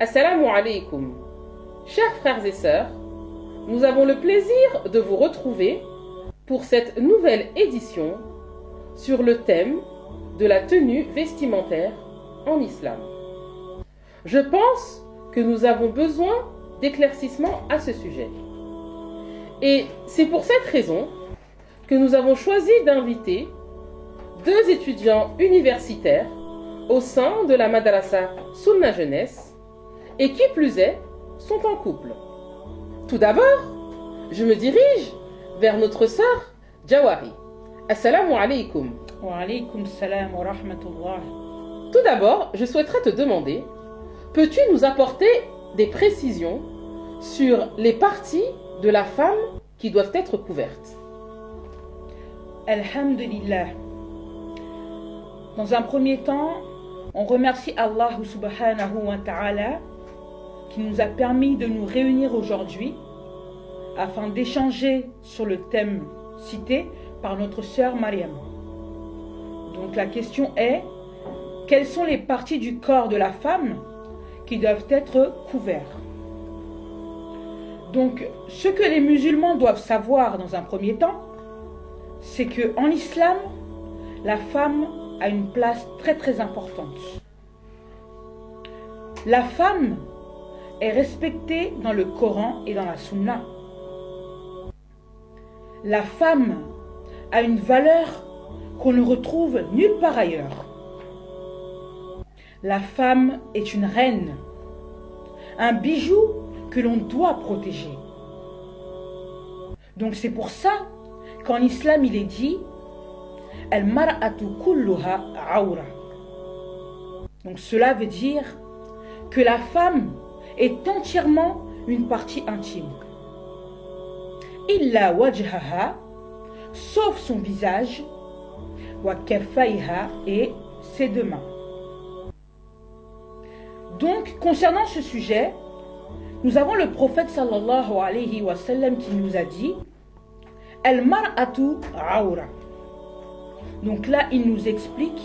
Assalamu alaikum. Chers frères et sœurs, nous avons le plaisir de vous retrouver pour cette nouvelle édition sur le thème de la tenue vestimentaire en islam. Je pense que nous avons besoin d'éclaircissements à ce sujet. Et c'est pour cette raison que nous avons choisi d'inviter deux étudiants universitaires au sein de la Madrasa Sunna Jeunesse et qui plus est, sont en couple. Tout d'abord, je me dirige vers notre sœur Jawari. Assalamu alaikum. Wa alaykum salam wa rahmatullah. Tout d'abord, je souhaiterais te demander, peux-tu nous apporter des précisions sur les parties de la femme qui doivent être couvertes? Alhamdulillah. Dans un premier temps, on remercie Allah subhanahu wa ta'ala qui nous a permis de nous réunir aujourd'hui afin d'échanger sur le thème cité par notre sœur Mariam. Donc la question est, quelles sont les parties du corps de la femme qui doivent être couvertes? Donc ce que les musulmans doivent savoir dans un premier temps, c'est qu'en islam, la femme a une place très très importante. La femme est respectée dans le Coran et dans la Sunna. La femme a une valeur qu'on ne retrouve nulle part ailleurs. La femme est une reine, un bijou que l'on doit protéger. Donc c'est pour ça qu'en islam il est dit Al-mar'atu kulluha awra. Donc cela veut dire que la femme est entièrement une partie intime. Illa wajhaha, sauf son visage, wa kaffayha, et ses deux mains. Donc, concernant ce sujet, nous avons le prophète sallallahu alayhi wa sallam qui nous a dit Al-mar'atu awra. Donc là, il nous explique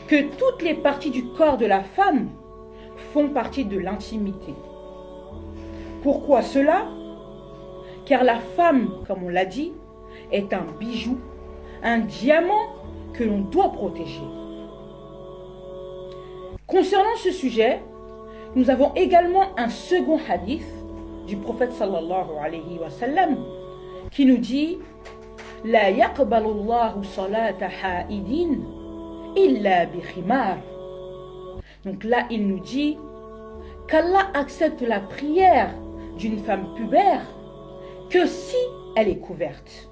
que toutes les parties du corps de la femme font partie de l'intimité. Pourquoi cela? Car la femme, comme on l'a dit, est un bijou, un diamant que l'on doit protéger. Concernant ce sujet, nous avons également un second hadith du prophète sallallahu alayhi wa sallam qui nous dit La yaqbalu Allahu salata ha'idin illa bi khimar. Donc là, il nous dit qu'Allah accepte la prière d'une femme pubère que si elle est couverte.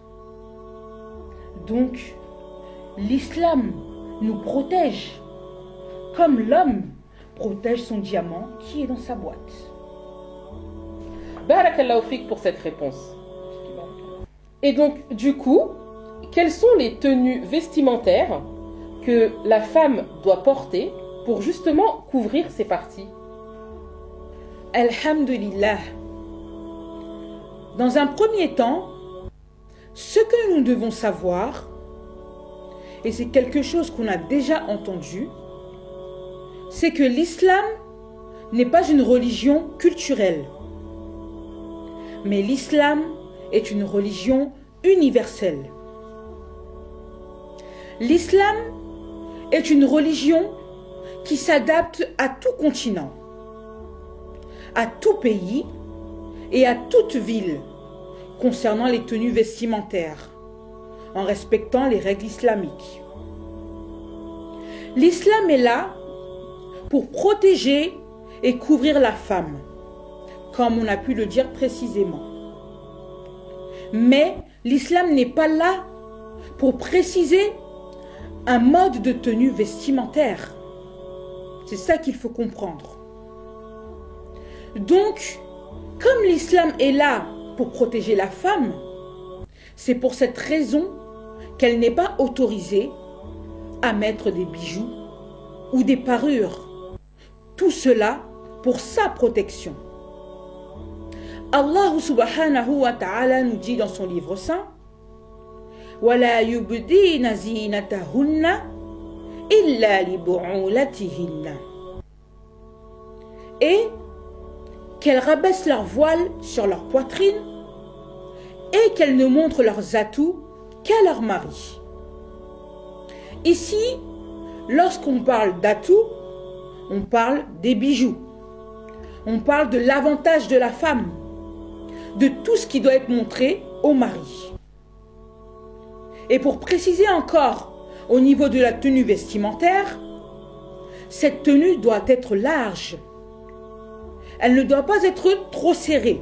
Donc, l'islam nous protège comme l'homme protège son diamant qui est dans sa boîte. Barakallahu fik pour cette réponse. Et donc, du coup, quelles sont les tenues vestimentaires que la femme doit porter pour justement couvrir ses parties? Alhamdulillah. Dans un premier temps, ce que nous devons savoir, et c'est quelque chose qu'on a déjà entendu, c'est que l'islam n'est pas une religion culturelle, mais l'islam est une religion universelle. L'islam est une religion qui s'adapte à tout continent, à tout pays et à toute ville concernant les tenues vestimentaires, en respectant les règles islamiques. L'islam est là pour protéger et couvrir la femme, comme on a pu le dire précisément. Mais l'islam n'est pas là pour préciser un mode de tenue vestimentaire. C'est ça qu'il faut comprendre. Donc, comme l'islam est là pour protéger la femme, c'est pour cette raison qu'elle n'est pas autorisée à mettre des bijoux ou des parures. Tout cela pour sa protection. Allah subhanahu wa ta'ala nous dit dans son livre saint وَلَا يُبْدِينَ زِينَتَهُنَّ إِلَّا لِبُعُولَتِهِنَّ. Et qu'elles rabaissent leur voile sur leur poitrine et qu'elles ne montrent leurs atouts qu'à leur mari. Ici, lorsqu'on parle d'atouts, on parle des bijoux. On parle de l'avantage de la femme, de tout ce qui doit être montré au mari. Et pour préciser encore, au niveau de la tenue vestimentaire, cette tenue doit être large. Elle ne doit pas être trop serrée.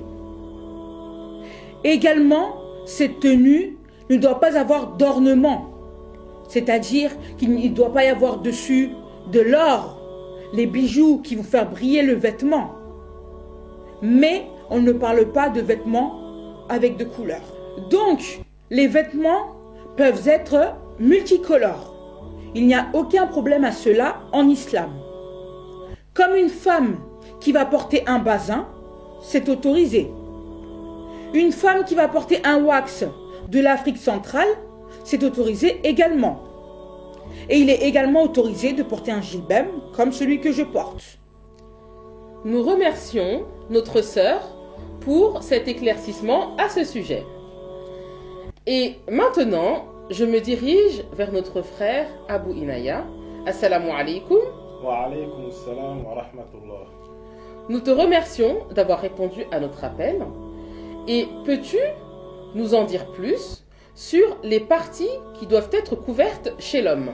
Également, cette tenue ne doit pas avoir d'ornement. C'est-à-dire qu'il ne doit pas y avoir dessus de l'or, les bijoux qui vont faire briller le vêtement. Mais on ne parle pas de vêtements avec de couleurs. Donc, les vêtements peuvent être multicolores. Il n'y a aucun problème à cela en islam. Comme une femme qui va porter un bazin, c'est autorisé. Une femme qui va porter un wax de l'Afrique centrale, c'est autorisé également. Et il est également autorisé de porter un jilbab comme celui que je porte. Nous remercions notre sœur pour cet éclaircissement à ce sujet. Et maintenant, je me dirige vers notre frère Abu Inaya. Assalamu alaikum. Wa alaykum assalam wa rahmatullah. Nous te remercions d'avoir répondu à notre appel. Et peux-tu nous en dire plus sur les parties qui doivent être couvertes chez l'homme ?